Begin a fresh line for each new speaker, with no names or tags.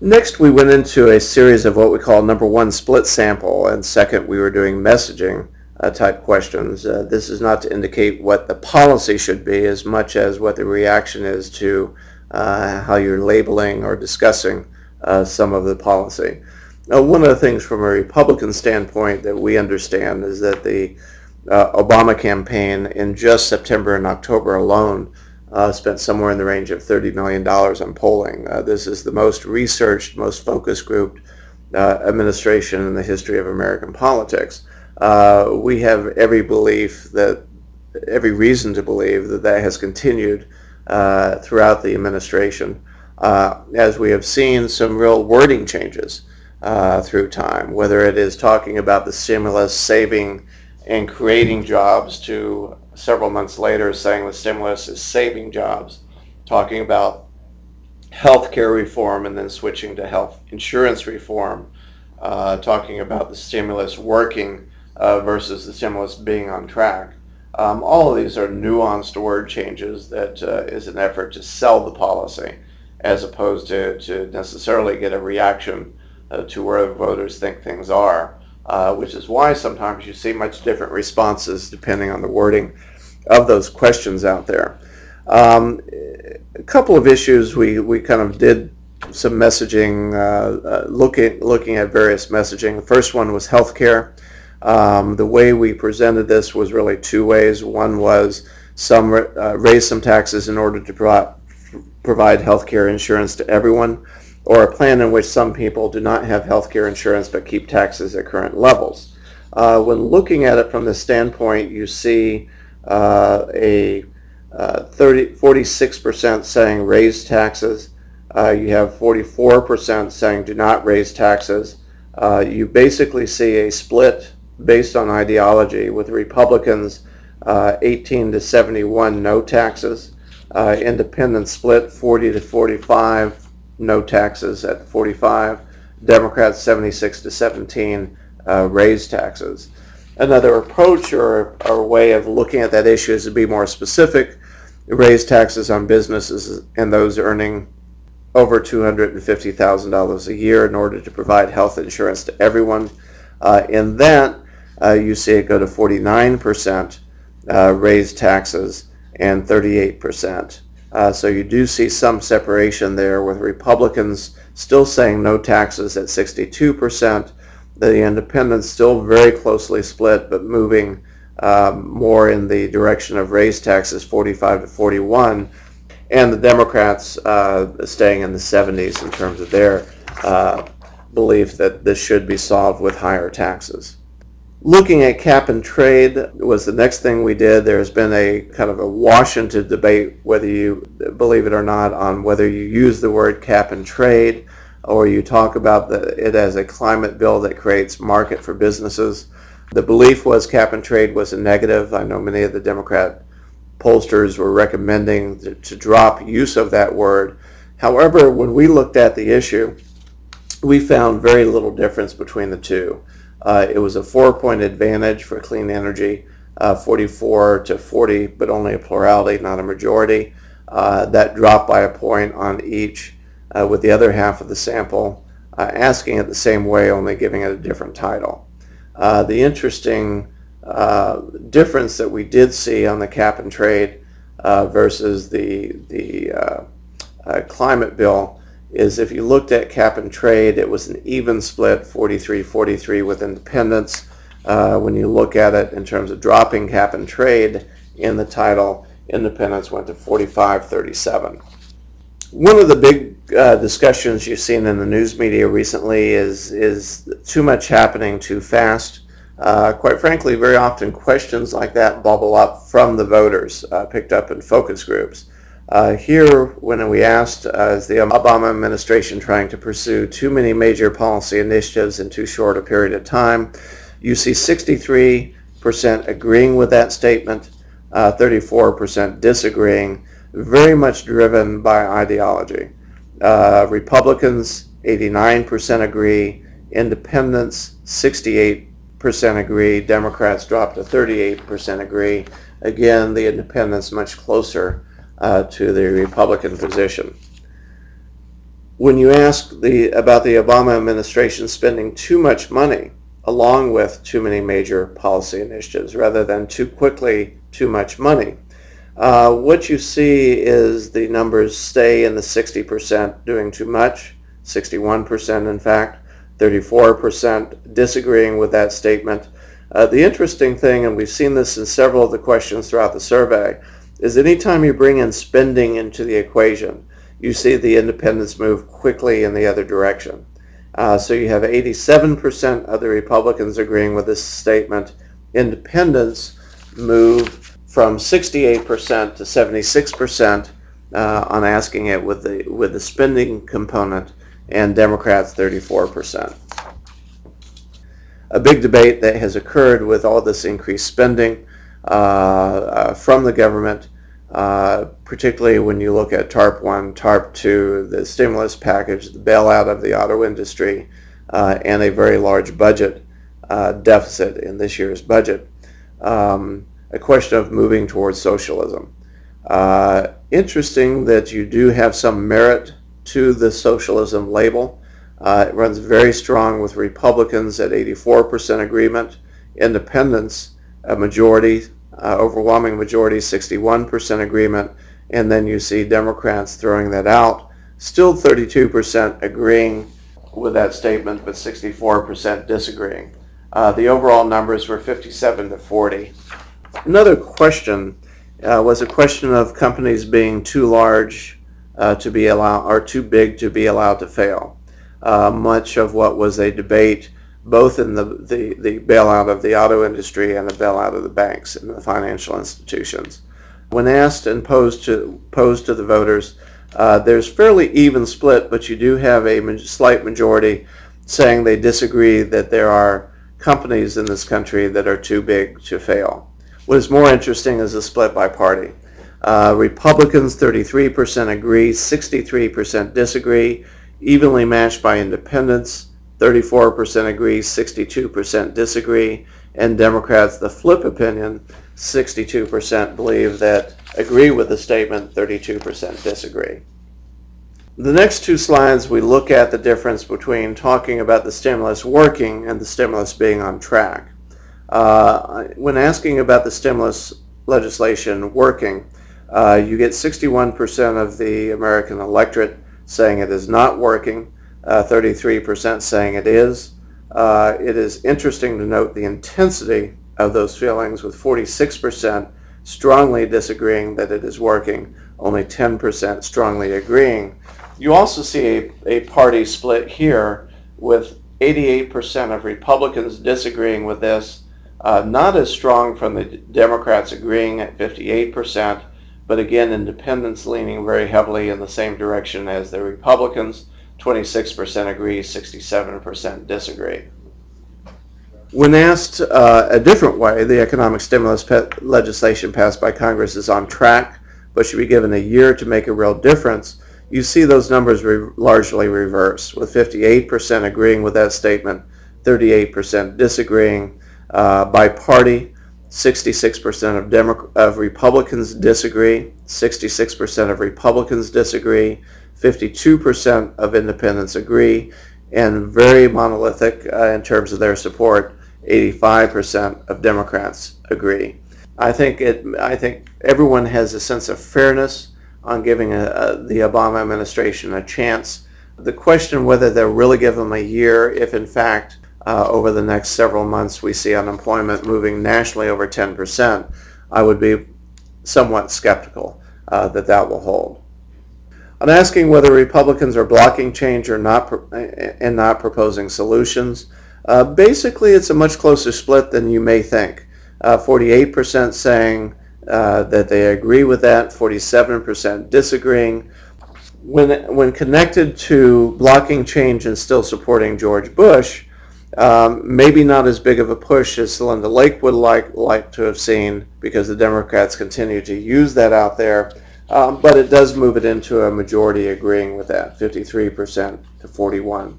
Next, we went into a series of what we call number one, split sample, and second, we were doing messaging type questions. This is not to indicate what the policy should be as much as what the reaction is to how you're labeling or discussing some of the policy. One of the things from a Republican standpoint that we understand is that the Obama campaign in just September and October alone spent somewhere in the range of $30 million on polling. This is the most researched, most focus grouped administration in the history of American politics. We have every reason to believe that that has continued throughout the administration, as we have seen some real wording changes through time, whether it is talking about the stimulus saving and creating jobs to several months later saying the stimulus is saving jobs, talking about health care reform and then switching to health insurance reform, talking about the stimulus working versus the stimulus being on track. All of these are nuanced word changes that is an effort to sell the policy as opposed to necessarily get a reaction to where voters think things are, which is why sometimes you see much different responses depending on the wording of those questions out there. A couple of issues we kind of did some messaging, looking at various messaging. The first one was healthcare. The way we presented this was really two ways. One was raise some taxes in order to provide healthcare insurance to everyone, or a plan in which some people do not have healthcare insurance but keep taxes at current levels. When looking at it from this standpoint, you see a 46% saying raise taxes. You have 44% saying do not raise taxes. You basically see a split based on ideology, with Republicans 18 to 71 no taxes, independents split 40 to 45 no taxes at 45, Democrats 76 to 17 raise taxes. Another approach or way of looking at that issue is to be more specific, raise taxes on businesses and those earning over $250,000 a year in order to provide health insurance to everyone. In that, you see it go to 49% raise taxes and 38%. So you do see some separation there, with Republicans still saying no taxes at 62%, the independents still very closely split, but moving more in the direction of raise taxes 45 to 41, and the Democrats staying in the 70s in terms of their belief that this should be solved with higher taxes. Looking at cap and trade was the next thing we did. There's been a kind of a Washington debate, whether you believe it or not, on whether you use the word cap and trade or you talk about it as a climate bill that creates market for businesses. The belief was cap and trade was a negative. I know many of the Democrat pollsters were recommending to drop use of that word. However, when we looked at the issue, we found very little difference between the two. It was a 4-point advantage for clean energy, 44 to 40, but only a plurality, not a majority. That dropped by a point on each, with the other half of the sample asking it the same way, only giving it a different title. The interesting difference that we did see on the cap and trade versus the climate bill is, if you looked at cap and trade, it was an even split, 43-43 with independents. When you look at it in terms of dropping cap and trade in the title, independents went to 45-37. One of the big discussions you've seen in the news media recently is too much happening too fast. Quite frankly, very often questions like that bubble up from the voters, picked up in focus groups. Here, when we asked, is the Obama administration trying to pursue too many major policy initiatives in too short a period of time? You see 63% agreeing with that statement, 34% disagreeing, very much driven by ideology. Republicans, 89% agree, independents, 68% agree, Democrats dropped to 38% agree. Again, the independents much closer to the Republican position. When you ask about the Obama administration spending too much money, along with too many major policy initiatives, rather than too quickly too much money, what you see is the numbers stay in the 60% doing too much, 61% in fact, 34% disagreeing with that statement. The interesting thing, and we've seen this in several of the questions throughout the survey, is anytime you bring in spending into the equation, you see the independents move quickly in the other direction. So you have 87% of the Republicans agreeing with this statement. Independents move from 68% to 76% on asking it with the spending component, and Democrats 34%. A big debate that has occurred with all this increased spending from the government, particularly when you look at TARP 1, TARP 2, the stimulus package, the bailout of the auto industry, and a very large budget deficit in this year's budget. A question of moving towards socialism. Interesting that you do have some merit to the socialism label. It runs very strong with Republicans at 84% agreement, independents a majority, overwhelming majority, 61% agreement, and then you see Democrats throwing that out. Still 32% agreeing with that statement, but 64% disagreeing. The overall numbers were 57 to 40. Another question was a question of companies being too large to be allowed, or too big to be allowed to fail. Much of what was a debate both in the bailout of the auto industry and the bailout of the banks and the financial institutions. When asked and posed to the voters, there's fairly even split, but you do have a slight majority saying they disagree that there are companies in this country that are too big to fail. What is more interesting is the split by party. Republicans 33% agree, 63% disagree, evenly matched by independents. 34% agree, 62% disagree, and Democrats, the flip opinion, 62% believe that agree with the statement, 32% disagree. The next two slides, we look at the difference between talking about the stimulus working and the stimulus being on track. When asking about the stimulus legislation working, you get 61% of the American electorate saying it is not working, 33% saying it is. It is interesting to note the intensity of those feelings, with 46% strongly disagreeing that it is working, only 10% strongly agreeing. You also see a party split here, with 88% of Republicans disagreeing with this, not as strong from the Democrats agreeing at 58%, but again, independents leaning very heavily in the same direction as the Republicans. 26% agree, 67% disagree. When asked a different way, the economic stimulus legislation passed by Congress is on track, but should be given a year to make a real difference, you see those numbers largely reverse, with 58% agreeing with that statement, 38% disagreeing. By party, 66% of Republicans disagree, 66% of Republicans disagree, 52% of independents agree, and very monolithic in terms of their support, 85% of Democrats agree. I think everyone has a sense of fairness on giving the Obama administration a chance. The question whether they'll really give them a year, if in fact over the next several months we see unemployment moving nationally over 10%, I would be somewhat skeptical that will hold. On asking whether Republicans are blocking change or not and not proposing solutions, basically it's a much closer split than you may think. 48% saying that they agree with that, 47% disagreeing. When connected to blocking change and still supporting George Bush, maybe not as big of a push as Linda Lake would like to have seen, because the Democrats continue to use that out there, but it does move it into a majority agreeing with that, 53% to 41%.